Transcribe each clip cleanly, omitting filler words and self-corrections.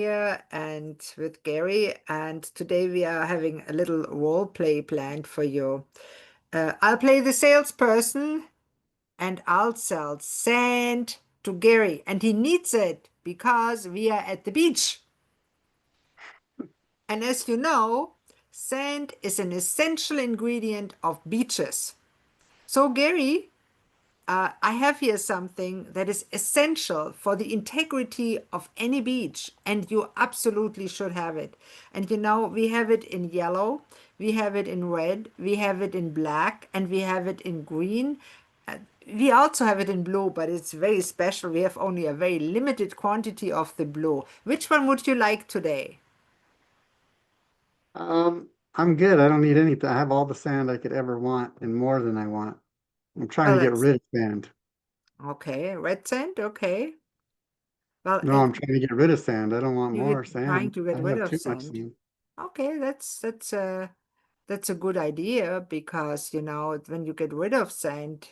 Here and with Gary, and today we are having a little role play planned for you. I'll play the salesperson and I'll sell sand to Gary, and he needs it because we are at the beach. And as you know, sand is an essential ingredient of beaches. So, Gary, I have here something that is essential for the integrity of any beach, and you absolutely should have it. And we have it in yellow, we have it in red, we have it in black, and we have it in green. We also have it in blue, but it's very special. We have only a very limited quantity of the blue. Which one would you like today? I'm good. I don't need anything. I have all the sand I could ever want and more than I want. I'm trying Well, to get that's rid of sand. okay. Red sand, okay. Well, No, I'm trying to get rid of sand. I don't want you're more trying sand. to get I rid have of too much sand. sand. Okay, that's a good idea because when you get rid of sand,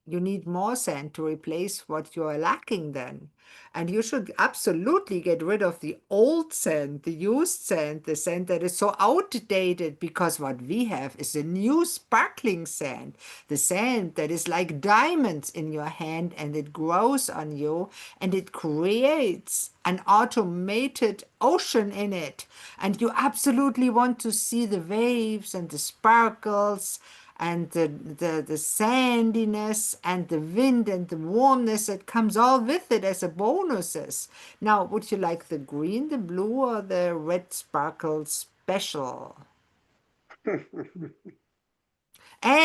you need more sand to replace what you are lacking then. And you should absolutely get rid of the old sand, the used sand, the sand that is so outdated, because what we have is a new sparkling sand, the sand that is like diamonds in your hand and it grows on you and it creates an automated ocean in it. And you absolutely want to see the waves and the sparkles and the sandiness and the wind and the warmness that comes all with it as a bonuses. Now, would you like the green, the blue, or the red sparkle special?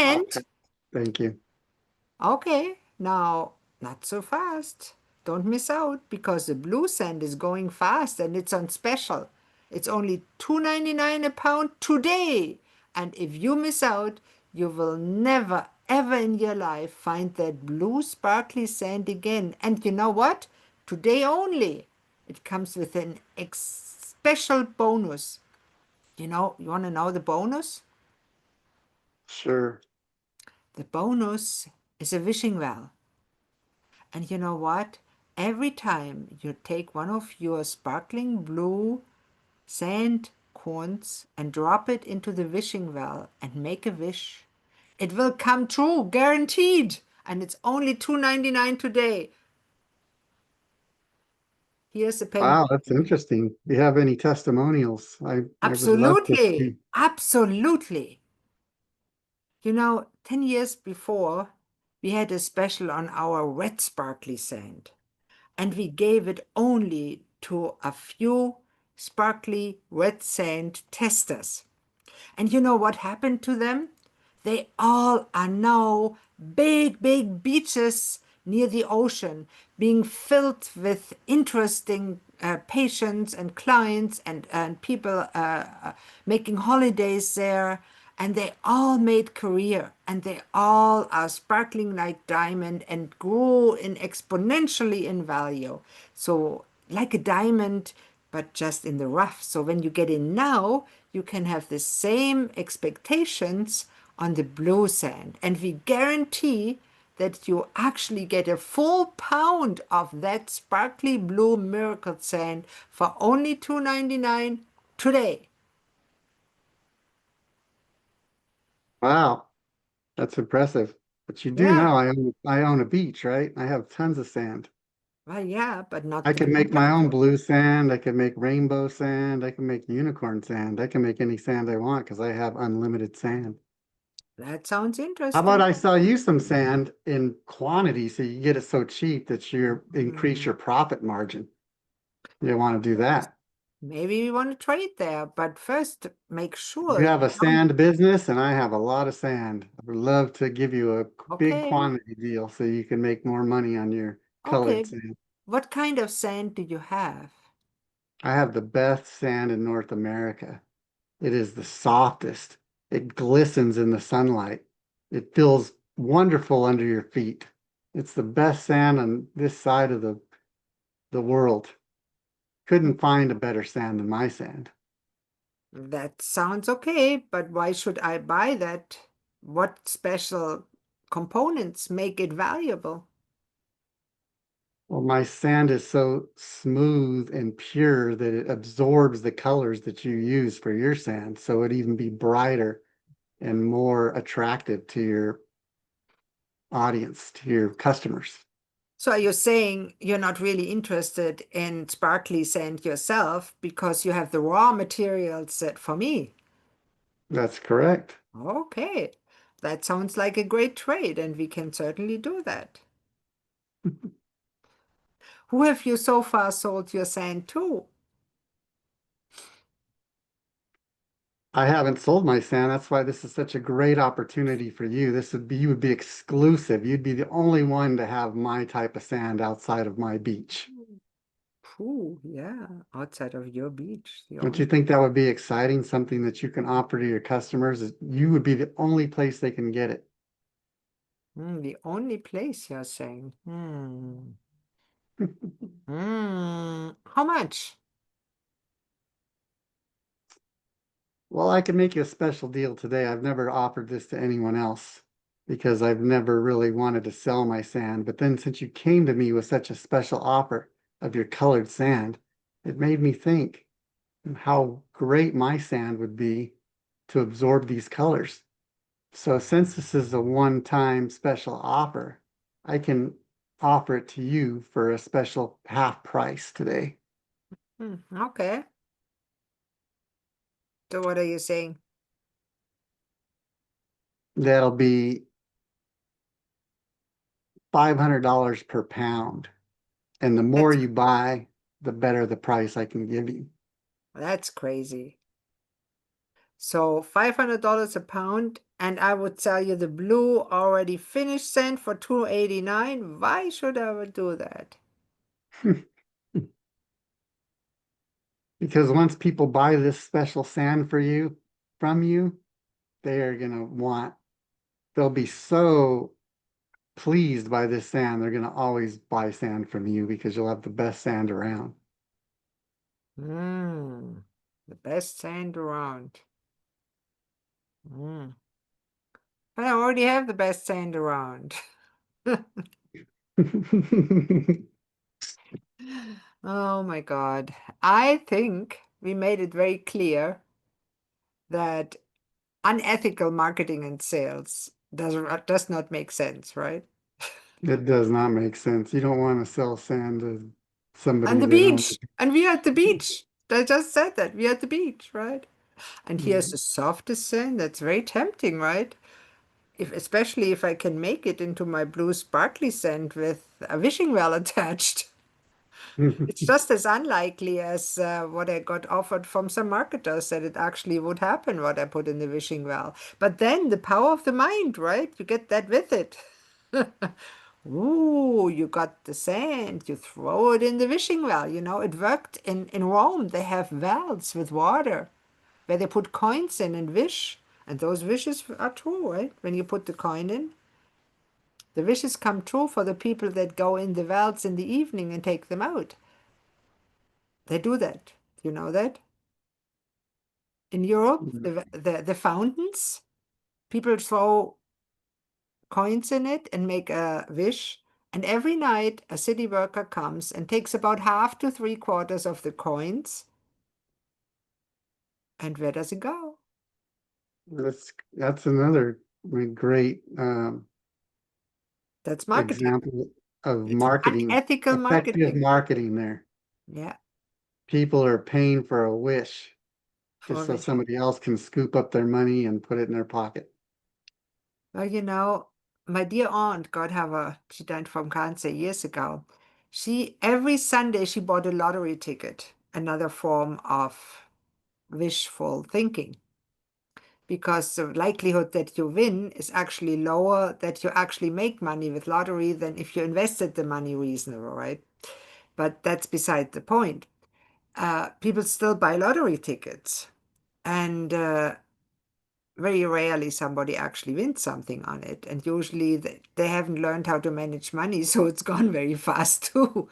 I'll And pass. Thank you. okay, now not so fast. Don't miss out because the blue sand is going fast and it's on special. It's only $2.99 a pound today. And if you miss out, you will never ever in your life find that blue sparkly sand again. And you know what? Today only. It comes with an special bonus. You want to know the bonus? Sure. The bonus is a wishing well. And you know what? Every time you take one of your sparkling blue sand cones and drop it into the wishing well and make a wish, it will come true, guaranteed. And it's only $2.99 today. Here's a penny. Wow, that's interesting. Do you have any testimonials? I would love to Absolutely. see. Absolutely. 10 years before, we had a special on our red sparkly sand, and we gave it only to a few sparkly red sand testers. And you know what happened to them? They all are now big, big beaches near the ocean, being filled with interesting patients and clients and people making holidays there. And they all made career and they all are sparkling like diamond and grew in exponentially in value. So like a diamond, but just in the rough. So when you get in now, you can have the same expectations on the blue sand. And we guarantee that you actually get a full pound of that sparkly blue miracle sand for only $2.99 today. Wow, that's impressive. But you do Yeah, know I own a beach, right? I have tons of sand. well, yeah, but I not the could blue make my own miracle. blue sand. I could make rainbow sand. I can make unicorn sand. I can make any sand I want because I have unlimited sand. That sounds How about interesting. I sell you some sand in quantity so you get it so cheap that you increase Hmm. your profit margin? You want to do that? Maybe we want to trade there, but first make sure You you have a don't. sand business and I have a lot of sand. I would love to give you a big Okay, quantity deal so you can make more money on your colored okay. sand. What kind of sand do you have? I have the best sand in North America. It is the softest. It glistens in the sunlight. It feels wonderful under your feet. It's the best sand on this side of the world. Couldn't find a better sand than my sand. That sounds okay, but why should I buy that? What special components make it valuable? Well, my sand is so smooth and pure that it absorbs the colors that you use for your sand, so it'd even be brighter and more attractive to your audience, to your customers. So are you saying you're not really interested in sparkly sand yourself because you have the raw materials set for me? That's correct. Okay, that sounds like a great trade, and we can certainly do that. Who have you so far sold your sand to? I haven't sold my sand. That's why this is such a great opportunity for you. You would be exclusive. You'd be the only one to have my type of sand outside of my beach. Phew, yeah, outside of your beach, the Don't you only, think that would be exciting? Something that you can offer to your customers is you would be the only place they can get it. the only place you're saying. How much? Well, I can make you a special deal today. I've never offered this to anyone else because I've never really wanted to sell my sand. But then since you came to me with such a special offer of your colored sand, it made me think how great my sand would be to absorb these colors. So since this is a one-time special offer, I can offer it to you for a special half price today. Okay. So what are you saying? That'll be $500 per pound. And the more That's you buy, the better the price I can give you. that's crazy. So $500 a pound, and I would sell you the blue already finished sand for $289. Why should I ever do that? Because once people buy this special sand for you, from you, they are going to they'll be so pleased by this sand, they're going to always buy sand from you because you'll have the best sand around. Mm, the best sand around. Mm. But I already have the best sand around. Oh my God. I think we made it very clear that unethical marketing and sales does not make sense, right? It does not make sense. You don't want to sell sand to On somebody the that only. beach. And we are at the beach. I just said that. We are at the beach, right? And here's Mhm. the softest sand. That's very tempting, right? Especially if I can make it into my blue sparkly sand with a wishing well attached. It's just as unlikely as what I got offered from some marketers that it actually would happen, what I put in the wishing well. But then the power of the mind, right? You get that with it. Ooh, you got the sand, you throw it in the wishing well. You know, it worked in Rome. They have wells with water where they put coins in and wish. And those wishes are true, right? When you put the coin in, the wishes come true for the people that go in the wells in the evening and take them out. They do that. Do you know that? In Europe, the fountains, people throw coins in it and make a wish. And every night, a city worker comes and takes about half to three-quarters of the coins. And where does it go? That's another great That's marketing. example of It's marketing, unethical effective marketing. marketing there. Yeah, People are paying for a wish for just a so wish. somebody else can scoop up their money and put it in their pocket. Well, you know, my dear aunt, God have her, she died from cancer years ago. Every Sunday, she bought a lottery ticket, another form of wishful thinking, because the likelihood that you win is actually lower, that you actually make money with lottery than if you invested the money reasonable, right? But that's beside the point. People still buy lottery tickets, and very rarely somebody actually wins something on it. And usually they haven't learned how to manage money, so it's gone very fast too.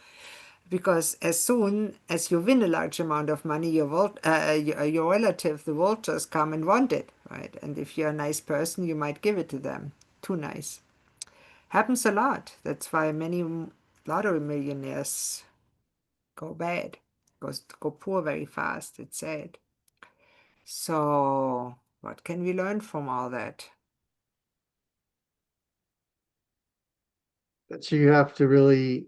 Because as soon as you win a large amount of money, your relative, the vultures, come and want it, right? And if you're a nice person, you might give it to them. Too nice. Happens a lot. That's why many lottery millionaires go bad, go poor very fast, it's sad. So what can we learn from all that? That you have to really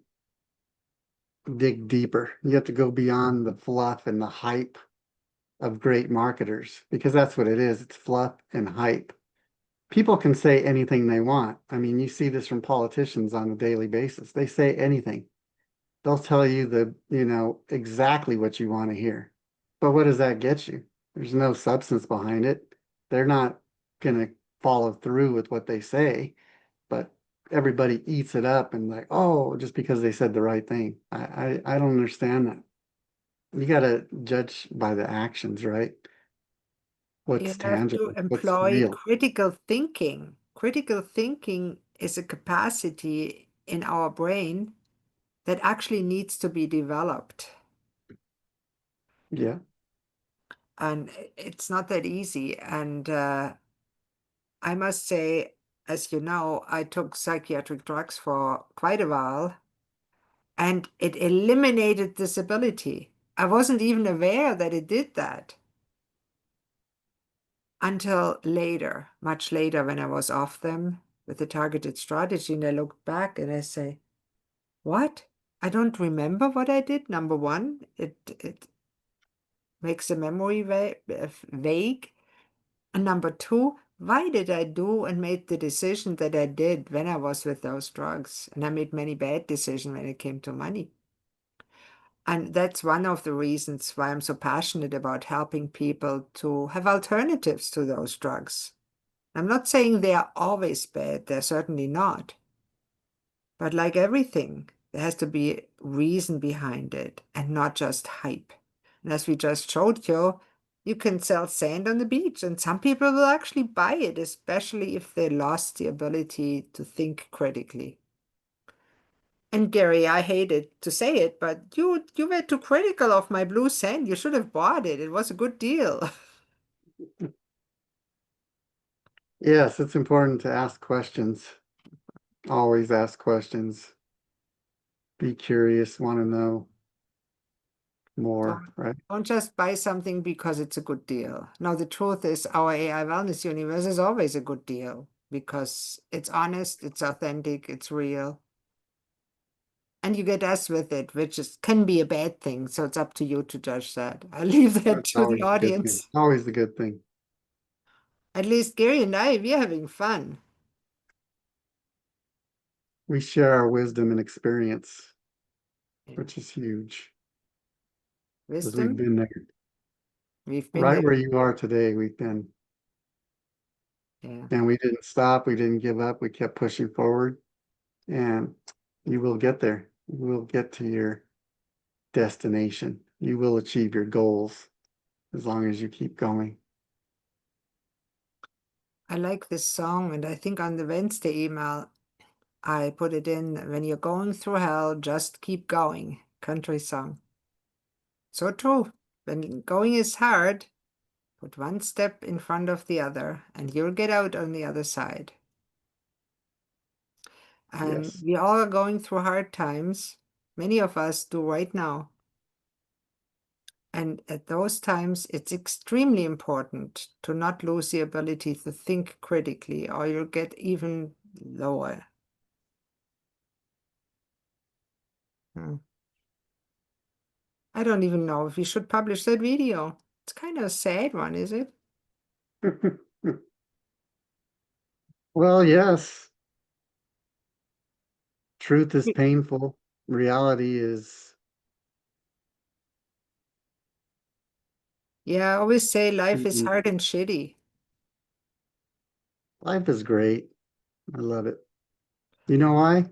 dig deeper. You have to go beyond the fluff and the hype of great marketers because that's what it is. It's fluff and hype. People can say anything they want. I mean, you see this from politicians on a daily basis. They say anything. They'll tell you exactly what you want to hear. But what does that get you? There's no substance behind it. They're not going to follow through with what they say, but everybody eats it up and like, oh, just because they said the right thing. I don't understand that. You got to judge by the actions, right? You What's have to tangible, what's employ real. critical thinking. Critical thinking is a capacity in our brain that actually needs to be developed. Yeah. And it's not that easy. And I must say, as you know, I took psychiatric drugs for quite a while, and it eliminated disability. I wasn't even aware that it did that until later, much later, when I was off them with the targeted strategy. And I look back and I say, what? I don't remember what I did. Number one, it makes the memory vague. And number two, why did I do and made the decision that I did when I was with those drugs? And I made many bad decisions when it came to money. And that's one of the reasons why I'm so passionate about helping people to have alternatives to those drugs. I'm not saying they are always bad, they're certainly not. But like everything, there has to be reason behind it and not just hype. And as we just showed you, you can sell sand on the beach, and some people will actually buy it, especially if they lost the ability to think critically. And Gary, I hated to say it, but you were too critical of my blue sand. You should have bought it. It was a good deal. Yes, it's important to ask questions. Always ask questions. Be curious, want to know more, Don't, right? don't just buy something because it's a good deal. No, the truth is our AI wellness universe is always a good deal because it's honest, it's authentic, it's real. And you get us with it, which can be a bad thing. So it's up to you to judge that. I leave that That's to the always a good thing. audience. Always a good thing. At least Gary and I, we're having fun. We share our wisdom and experience, Yeah. which is huge because we've Wisdom, been there. we've been Right there. where you are today, we've been. Yeah. And we didn't stop. We didn't give up. We kept pushing forward. And you will get there. You will get to your destination. You will achieve your goals as long as you keep going. I like this song, and I think on the Wednesday email, I put it in, when you're going through hell, just keep going. Country song. So true. When going is hard, put one step in front of the other, and you'll get out on the other side. And Yes. we all are going through hard times. Many of us do right now. And at those times, it's extremely important to not lose the ability to think critically, or you'll get even lower. Hmm. I don't even know if we should publish that video. It's kind of a sad one, is it? Well, yes, truth is painful. Reality is, Yeah, I always say life is mm, hard and shitty. life is great. I love it. You know why?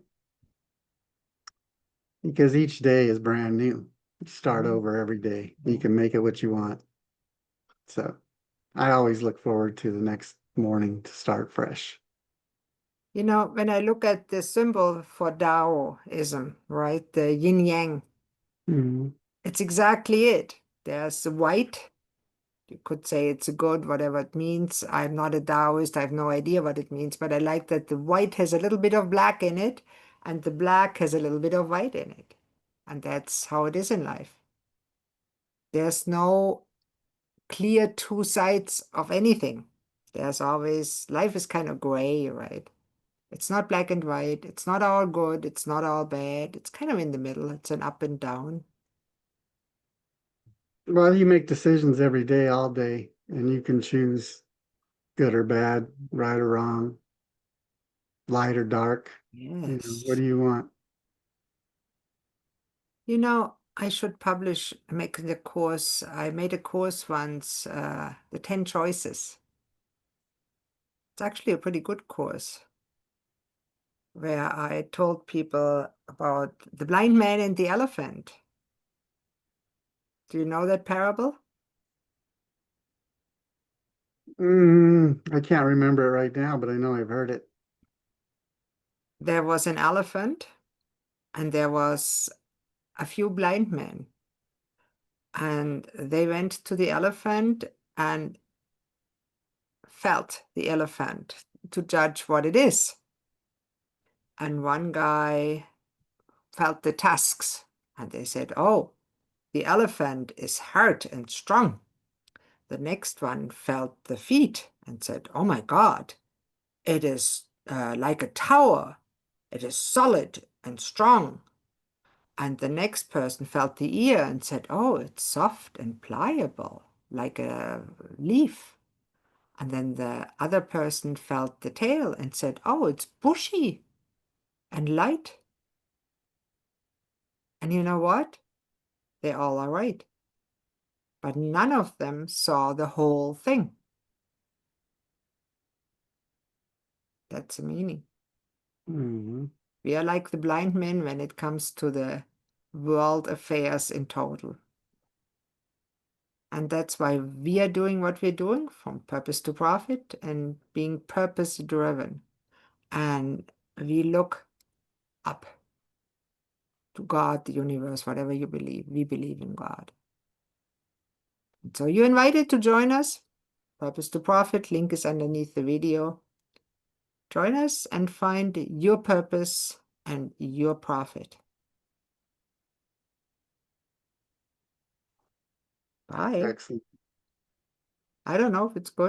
Because each day is brand new. You start Mhm. over every day. You can make it what you want. So I always look forward to the next morning to start fresh. You know, when I look at the symbol for Taoism, right, the yin yang, Mhm. it's exactly it. There's the white. You could say it's a good, whatever it means. I'm not a Taoist. I have no idea what it means, but I like that the white has a little bit of black in it, and the black has a little bit of white in it. And that's how it is in life. There's no clear two sides of anything. There's always, life is kind of gray, right? It's not black and white. It's not all good. It's not all bad. It's kind of in the middle. It's an up and down. Well, you make decisions every day, all day, and you can choose good or bad, right or wrong, light or dark. What Yes. do you want? I should make the course. I made a course once, the 10 choices. It's actually a pretty good course where I told people about the blind man and the elephant. Do you know that parable? I can't remember it right now, but I know I've heard it. There was an elephant and there was a few blind men. And they went to the elephant and felt the elephant to judge what it is. And one guy felt the tusks, and they said, "Oh, the elephant is hard and strong." The next one felt the feet and said, "Oh my God, it is like a tower. It is solid and strong." And the next person felt the ear and said, "Oh, it's soft and pliable, like a leaf." And then the other person felt the tail and said, "Oh, it's bushy and light." And you know what? They all are right. But none of them saw the whole thing. That's the meaning. Mhm. We are like the blind men when it comes to the world affairs in total. And that's why we are doing what we're doing, from purpose to profit and being purpose driven. And we look up to God, the universe, whatever you believe. We believe in God. So you're invited to join us. Purpose to Profit, link is underneath the video. Join us and find your purpose and your profit. Bye. Excellent. I don't know if it's good.